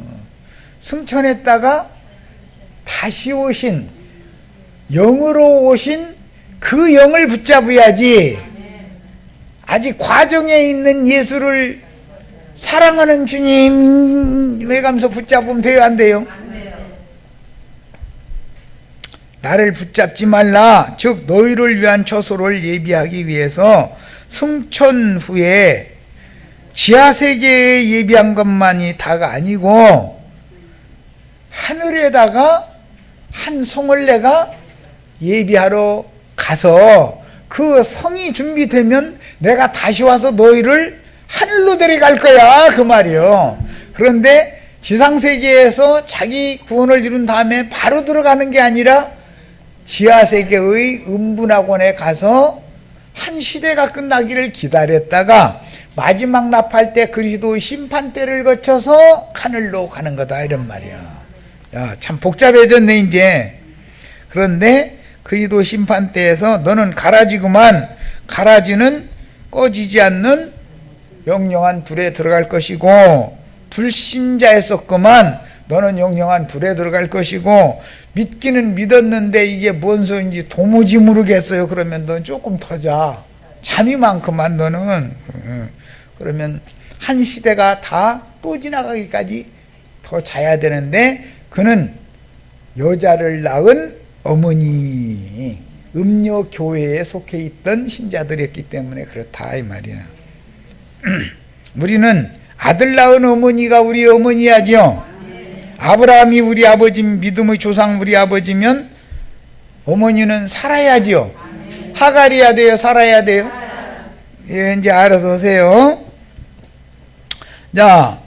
승천했다가 다시 오신, 영으로 오신 그 영을 붙잡아야지. 아직 과정에 있는 예수를 사랑하는 주님 외가면서 붙잡으면 돼요, 안 돼요? 나를 붙잡지 말라. 즉 너희를 위한 처소를 예비하기 위해서 승천 후에 지하세계에 예비한 것만이 다가 아니고 하늘에다가 한 성을 내가 예비하러 가서 그 성이 준비되면 내가 다시 와서 너희를 하늘로 데려갈 거야 그 말이요. 그런데 지상세계에서 자기 구원을 이룬 다음에 바로 들어가는 게 아니라 지하세계의 음분학원에 가서 한 시대가 끝나기를 기다렸다가 마지막 납할 때 그리스도의 심판대를 거쳐서 하늘로 가는 거다 이런 말이야. 야, 참 복잡해졌네 이제. 그런데 그리스도 심판대에서 너는 가라지구만. 가라지는 꺼지지 않는 영영한 불에 들어갈 것이고 불신자였었구만. 너는 영영한 불에 들어갈 것이고 믿기는 믿었는데 이게 뭔 소리인지 도무지 모르겠어요. 그러면 넌 조금 더 자. 잠이 많구만 너는. 그러면 한 시대가 다 또 지나가기까지 더 자야 되는데 그는 여자를 낳은 어머니, 음녀교회에 속해 있던 신자들이었기 때문에 그렇다 이 말이야. 우리는 아들 낳은 어머니가 우리 어머니야죠. 아브라함이 우리 아버지, 믿음의 조상 우리 아버지면 어머니는 살아야죠. 하갈이야 돼요, 살아야 돼요? 예, 이제 알아서 하세요. 자,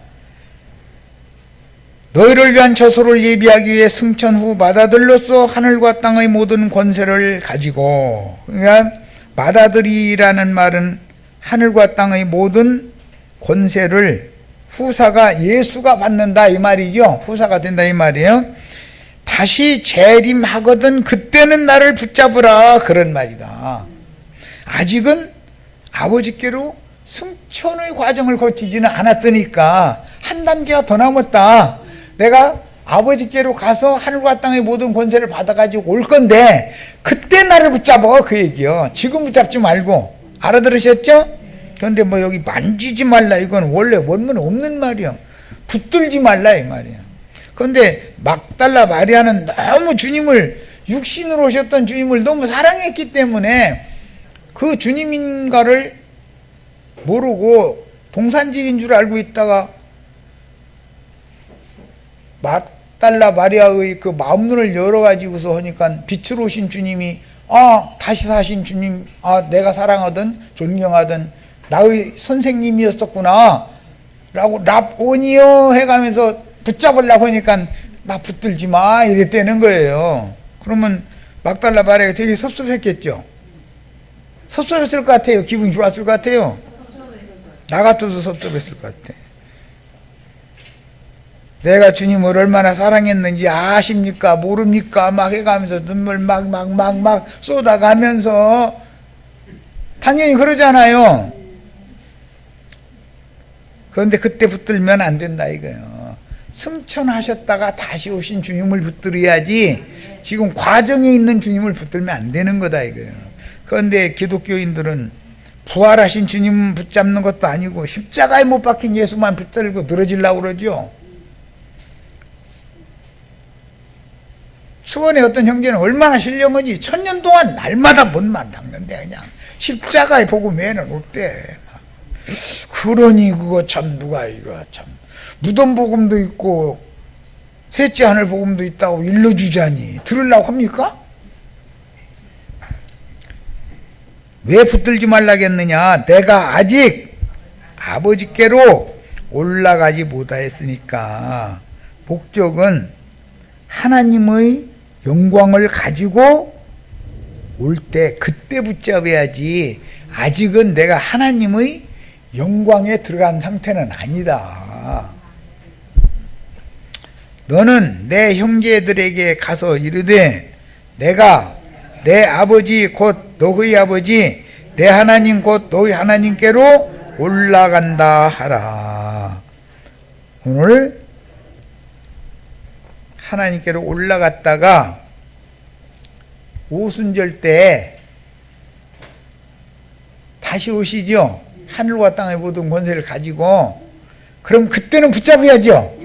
너희를 위한 처소를 예비하기 위해 승천 후 맏아들로서 하늘과 땅의 모든 권세를 가지고, 그러니까 맏아들이라는 말은 하늘과 땅의 모든 권세를 후사가 예수가 받는다 이 말이죠. 후사가 된다 이 말이에요. 다시 재림하거든 그때는 나를 붙잡으라 그런 말이다. 아직은 아버지께로 승천의 과정을 거치지는 않았으니까 한 단계가 더 남았다. 내가 아버지께로 가서 하늘과 땅의 모든 권세를 받아가지고 올 건데 그때 나를 붙잡아 그 얘기요. 지금 붙잡지 말고. 알아들으셨죠? 그런데 뭐 여기 만지지 말라 이건 원래 원문에 없는 말이요. 붙들지 말라 이 말이야. 그런데 막달라 마리아는 너무 주님을, 육신으로 오셨던 주님을 너무 사랑했기 때문에 그 주님인가를 모르고 동산직인 줄 알고 있다가 막달라 마리아의 그 마음문을 열어가지고서 하니까 빛으로 오신 주님이 다시 사신 주님, 내가 사랑하던 존경하던 나의 선생님이었었구나 라고 랍오니어 해가면서 붙잡으려고 하니까 나 붙들지 마 이랬다는 거예요. 그러면 막달라 마리아가 되게 섭섭했겠죠. 섭섭했을 것 같아요. 기분이 좋았을 것 같아요. 나 같아도 섭섭했을 것 같아. 내가 주님을 얼마나 사랑했는지 아십니까? 모릅니까? 막 해가면서 눈물 막 쏟아가면서 당연히 그러잖아요. 그런데 그때 붙들면 안 된다 이거예요. 승천하셨다가 다시 오신 주님을 붙들어야지 지금 과정에 있는 주님을 붙들면 안 되는 거다 이거예요. 그런데 기독교인들은 부활하신 주님 붙잡는 것도 아니고 십자가에 못 박힌 예수만 붙들고 늘어지려고 그러죠. 수원의 어떤 형제는 얼마나 신령하지 1000년 동안 날마다 못만 닦는데 그냥 십자가의 복음 외에는 없대. 그러니 그거 참 누가 이거 참 무덤 복음도 있고 셋째 하늘 복음도 있다고 일러주자니 들으려고 합니까? 왜 붙들지 말라겠느냐? 내가 아직 아버지께로 올라가지 못하였으니까. 목적은 하나님의 영광을 가지고 올 때 그때 붙잡아야지 아직은 내가 하나님의 영광에 들어간 상태는 아니다. 너는 내 형제들에게 가서 이르되 내가 내 아버지 곧 너희 아버지 내 하나님 곧 너희 하나님께로 올라간다 하라. 오늘 하나님께로 올라갔다가 오순절 때 다시 오시죠. 하늘과 땅의 모든 권세를 가지고. 그럼 그때는 붙잡아야죠.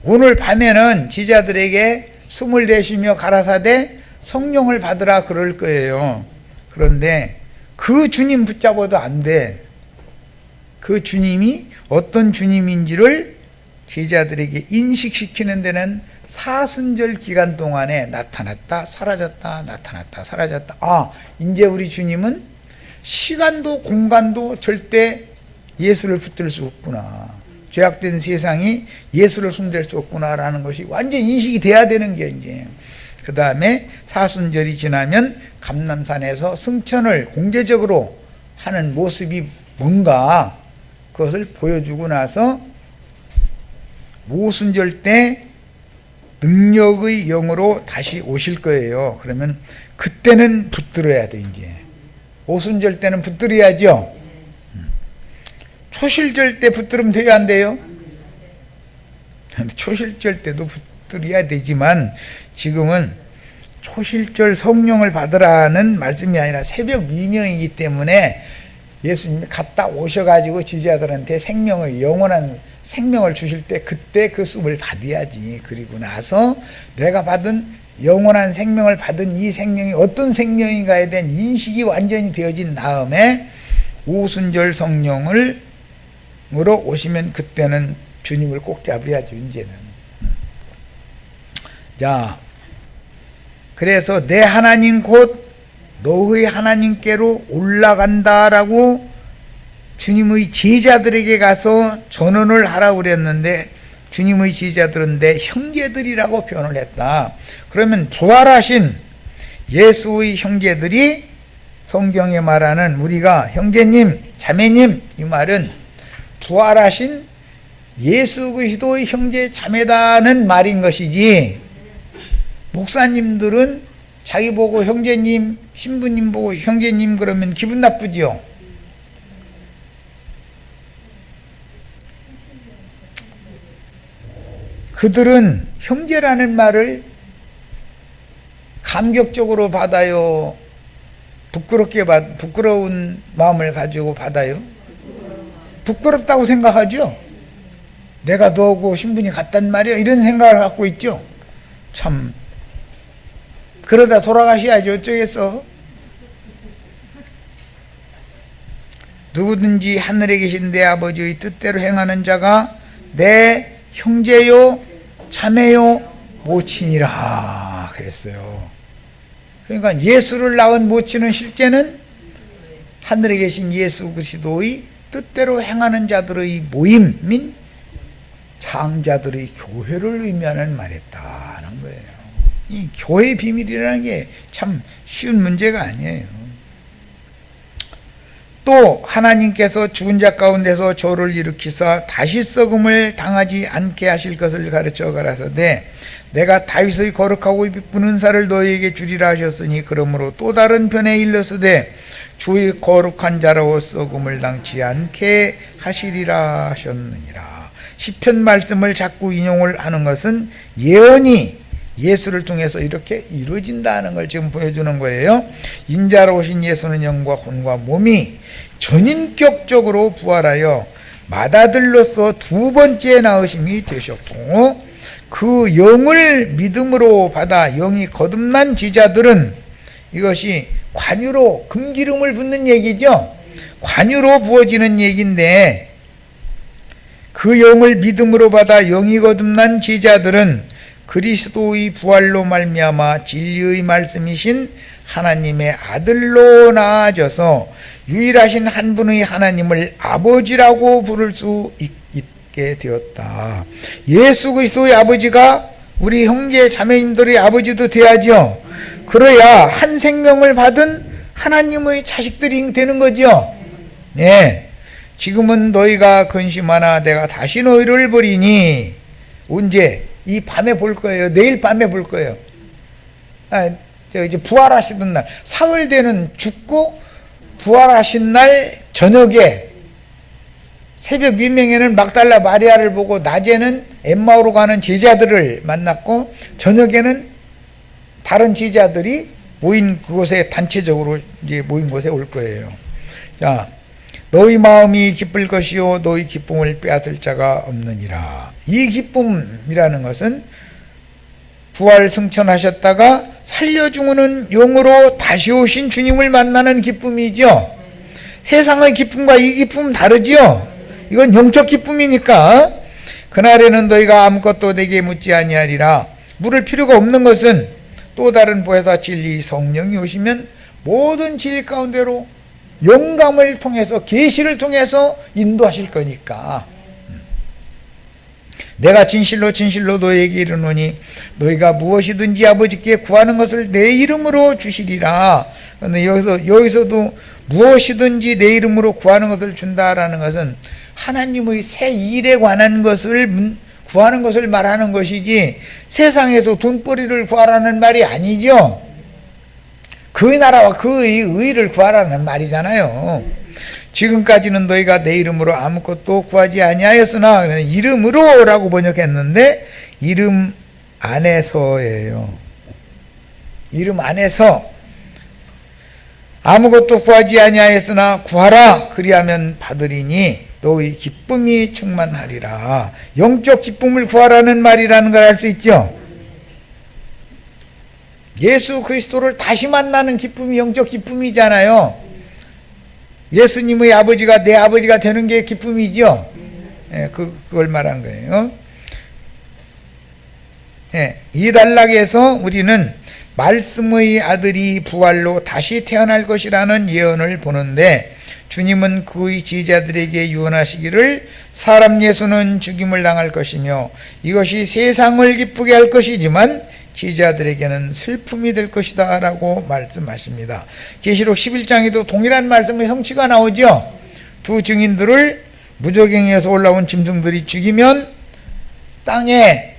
오늘 밤에는 지자들에게 숨을 내쉬며 가라사대 성령을 받으라 그럴 거예요. 그런데 그 주님 붙잡아도 안 돼. 그 주님이 어떤 주님인지를 제자들에게 인식시키는 데는 사순절 기간 동안에 나타났다 사라졌다 나타났다 사라졌다. 아, 이제 우리 주님은 시간도 공간도 절대 예수를 붙들 수 없구나. 죄악된 세상이 예수를 손댈 수 없구나라는 것이 완전 인식이 돼야 되는 게 이제. 그 다음에 사순절이 지나면 감람산에서 승천을 공개적으로 하는 모습이 뭔가 그것을 보여주고 나서 오순절 때 능력의 영으로 다시 오실 거예요. 그러면 그때는 붙들어야 돼 이제. 오순절 때는 붙들어야죠. 초실절 때 붙들으면 돼요 안 돼요? 초실절 때도 붙들어야 되지만 지금은 초실절 성령을 받으라는 말씀이 아니라 새벽 미명이기 때문에 예수님이 갔다 오셔가지고 지지자들한테 생명을 영원한 생명을 주실 때 그때 그 습을 받아야지. 그리고 나서 내가 받은 영원한 생명을 받은 이 생명이 어떤 생명인가에 대한 인식이 완전히 되어진 다음에 오순절 성령을 으로 오시면 그때는 주님을 꼭 잡아야죠. 이제는. 자, 그래서 내 하나님 곧 너희 하나님께로 올라간다라고 주님의 제자들에게 가서 전언을 하라고 그랬는데 주님의 제자들은 내 형제들이라고 표현을 했다. 그러면 부활하신 예수의 형제들이 성경에 말하는 우리가 형제님, 자매님 이 말은 부활하신 예수 그리스도의 형제 자매다는 말인 것이지 목사님들은 자기 보고 형제님, 신부님 보고 형제님 그러면 기분 나쁘지요. 그들은 형제라는 말을 감격적으로 받아요? 부끄러운 마음을 가지고 받아요? 부끄럽다고 생각하죠. 내가 너하고 신분이 같단 말이야 이런 생각을 갖고 있죠. 참 그러다 돌아가셔야지 어쩌겠어. 누구든지 하늘에 계신 내 아버지의 뜻대로 행하는 자가 내 형제요 자매요 모친이라 그랬어요. 그러니까 예수를 낳은 모친은 실제는 하늘에 계신 예수 그리스도의 뜻대로 행하는 자들의 모임인 상자들의 교회를 의미하는 말했다는 거예요. 이 교회 비밀이라는 게 참 쉬운 문제가 아니에요. 또 하나님께서 죽은 자 가운데서 저를 일으키사 다시 썩음을 당하지 않게 하실 것을 가르쳐 가라사대 내가 다윗의 거룩하고 이쁜 은사를 너희에게 주리라 하셨으니 그러므로 또 다른 편에 일렀으되 주의 거룩한 자로 썩음을 당치 않게 하시리라 하셨느니라. 시편 말씀을 자꾸 인용을 하는 것은 예언이 예수를 통해서 이렇게 이루어진다는 걸 지금 보여주는 거예요. 인자로 오신 예수는 영과 혼과 몸이 전인격적으로 부활하여 맏아들로서 두 번째 나으심이 되셨고, 그 영을 믿음으로 받아 영이 거듭난 지자들은, 이것이 관유로 금기름을 붓는 얘기죠. 관유로 부어지는 얘기인데, 그 영을 믿음으로 받아 영이 거듭난 지자들은 그리스도의 부활로 말미암아 진리의 말씀이신 하나님의 아들로 나아져서 유일하신 한 분의 하나님을 아버지라고 부를 수 있게 되었다. 예수 그리스도의 아버지가 우리 형제 자매님들의 아버지도 돼야죠. 그래야 한 생명을 받은 하나님의 자식들이 되는 거죠. 네. 지금은 너희가 근심하나 내가 다시 너희를 버리니, 언제? 이 밤에 볼 거예요. 내일 밤에 볼 거예요. 이제 부활하시던 날, 사흘 되는 죽고 부활하신 날 저녁에, 새벽 미명에는 막달라 마리아를 보고, 낮에는 엠마오로 가는 제자들을 만났고, 저녁에는 다른 제자들이 모인 그곳에, 단체적으로 이제 모인 곳에 올 거예요. 자, 너희 마음이 기쁠 것이요 너희 기쁨을 빼앗을 자가 없느니라. 이 기쁨이라는 것은 부활 승천하셨다가 살려 죽는 영으로 다시 오신 주님을 만나는 기쁨이죠. 세상의 기쁨과 이 기쁨은 다르죠. 이건 영적 기쁨이니까. 그날에는 너희가 아무것도 내게 묻지 아니하리라. 물을 필요가 없는 것은 또 다른 보혜사 진리 성령이 오시면 모든 진리 가운데로 영감을 통해서, 계시를 통해서 인도하실 거니까. 내가 진실로 진실로 너에게 이르노니 너희가 무엇이든지 아버지께 구하는 것을 내 이름으로 주시리라. 그런데 여기서도 무엇이든지 내 이름으로 구하는 것을 준다라는 것은 하나님의 새 일에 관한 것을 구하는 것을 말하는 것이지, 세상에서 돈벌이를 구하라는 말이 아니죠. 그 나라와 그의 의를 구하라는 말이잖아요. 지금까지는 너희가 내 이름으로 아무것도 구하지 아니하였으나, 이름으로 라고 번역했는데 이름 안에서예요. 이름 안에서 아무것도 구하지 아니하였으나 구하라 그리하면 받으리니 너희 기쁨이 충만하리라. 영적 기쁨을 구하라는 말이라는 걸 알 수 있죠. 예수 그리스도를 다시 만나는 기쁨이 영적 기쁨이잖아요. 예수님의 아버지가 내 아버지가 되는 게 기쁨이죠. 예, 그걸 말한 거예요. 예, 이 단락에서 우리는 말씀의 아들이 부활로 다시 태어날 것이라는 예언을 보는데, 주님은 그의 지지자들에게 유언하시기를 사람 예수는 죽임을 당할 것이며 이것이 세상을 기쁘게 할 것이지만 지지자들에게는 슬픔이 될 것이다 라고 말씀하십니다. 계시록 11장에도 동일한 말씀의 성취가 나오죠. 두 증인들을 무저갱에서 올라온 짐승들이 죽이면 땅에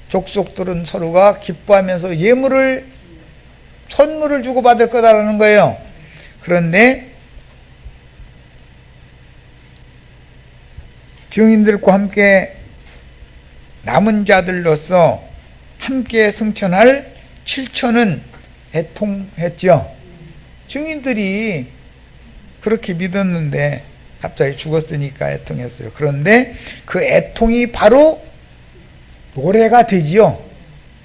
족속들은 서로가 기뻐하면서 선물을 주고받을 거다라는 거예요. 그런데 증인들과 함께 남은 자들로서 함께 승천할 7천은 애통했죠. 증인들이 그렇게 믿었는데 갑자기 죽었으니까 애통했어요. 그런데 그 애통이 바로 노래가 되지요.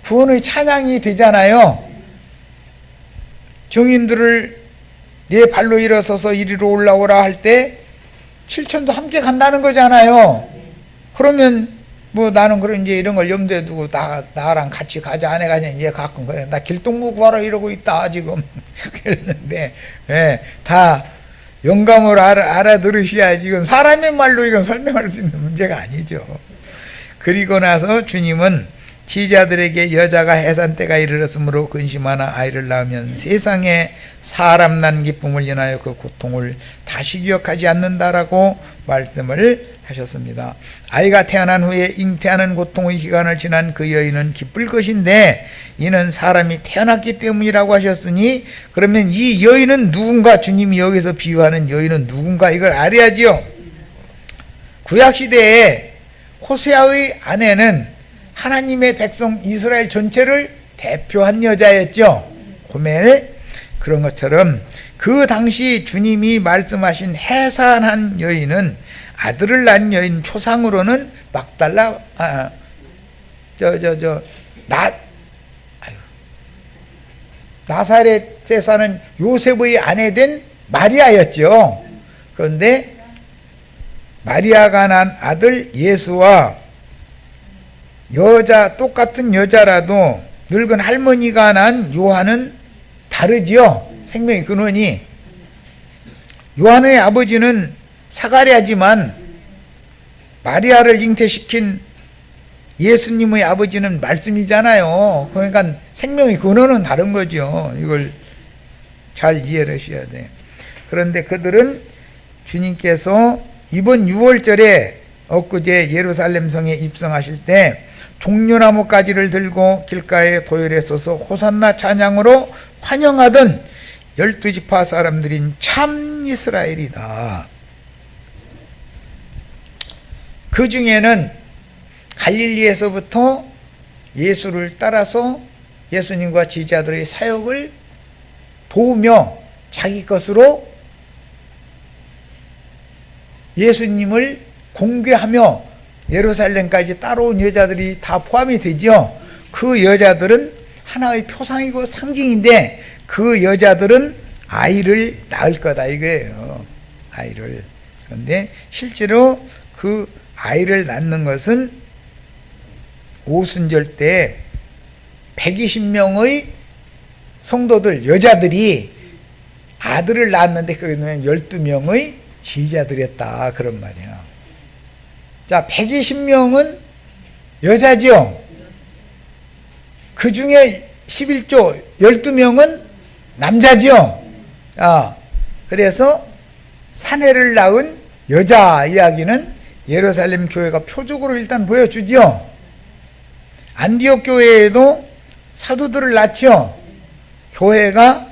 구원의 찬양이 되잖아요. 증인들을 네 발로 일어서서 이리로 올라오라 할 때 7천도 함께 간다는 거잖아요. 그러면 뭐 나는 그런 이제 이런 걸 염두에 두고 나랑 같이 가자. 아내가 이제 가끔 그래. 나 길동무 구하러 이러고 있다 지금. 그랬는데, 예, 다 영감으로 알아들으셔야지. 이건 사람의 말로 이건 설명할 수 있는 문제가 아니죠. 그리고 나서 주님은 지자들에게 여자가 해산 때가 이르렀으므로 근심하나 아이를 낳으면 세상에 사람 난 기쁨을 인하여 그 고통을 다시 기억하지 않는다라고 말씀을 하셨습니다. 아이가 태어난 후에 잉태하는 고통의 기간을 지난 그 여인은 기쁠 것인데 이는 사람이 태어났기 때문이라고 하셨으니, 그러면 이 여인은 누군가, 주님이 여기서 비유하는 여인은 누군가, 이걸 알아야지요. 구약시대에 호세아의 아내는 하나님의 백성 이스라엘 전체를 대표한 여자였죠. 고멜. 그런 것처럼 그 당시 주님이 말씀하신 해산한 여인은 아들을 낳은 여인, 표상으로는 막달라 나사렛에 사는 요셉의 아내된 마리아였죠. 그런데 마리아가 낳은 아들 예수와 똑같은 여자라도 늙은 할머니가 낳은 요한은 다르지요. 생명의 근원이. 요한의 아버지는 사가랴지만 마리아를 잉태시킨 예수님의 아버지는 말씀이잖아요. 그러니까 생명의 근원은 다른 거죠. 이걸 잘 이해를 하셔야 돼요. 그런데 그들은 주님께서 이번 6월절에 엊그제 예루살렘 성에 입성하실 때 종려나무 가지를 들고 길가에 도열에 서서 호산나 찬양으로 환영하던 12지파 사람들인 참 이스라엘이다. 그 중에는 갈릴리에서부터 예수를 따라서 예수님과 제자들의 사역을 도우며 자기 것으로 예수님을 공개하며 예루살렘까지 따라온 여자들이 다 포함이 되죠. 그 여자들은 하나의 표상이고 상징인데 그 여자들은 아이를 낳을 거다 이거예요. 아이를. 그런데 실제로 그 아이를 낳는 것은 오순절 때 120명의 성도들, 여자들이 아들을 낳았는데 그러면 12명의 제자들이었다 그런 말이야. 자, 120명은 여자지요. 그 중에 11조 12명은 남자지요. 그래서 사내를 낳은 여자 이야기는 예루살렘 교회가 표적으로 일단 보여주죠. 안디옥 교회에도 사도들을 낳죠. 교회가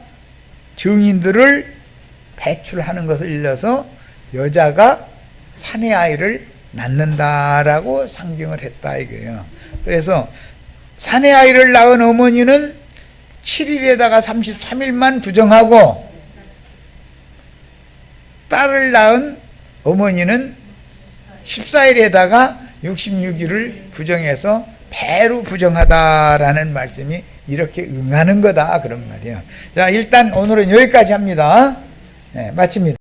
증인들을 배출하는 것을 일러서 여자가 사내 아이를 낳는다라고 상징을 했다 이거예요. 그래서 사내 아이를 낳은 어머니는 7일에다가 33일만 부정하고 딸을 낳은 어머니는 14일에다가 66일을 부정해서 배로 부정하다라는 말씀이 이렇게 응하는 거다 그런 말이에요. 자, 일단 오늘은 여기까지 합니다. 네, 마칩니다.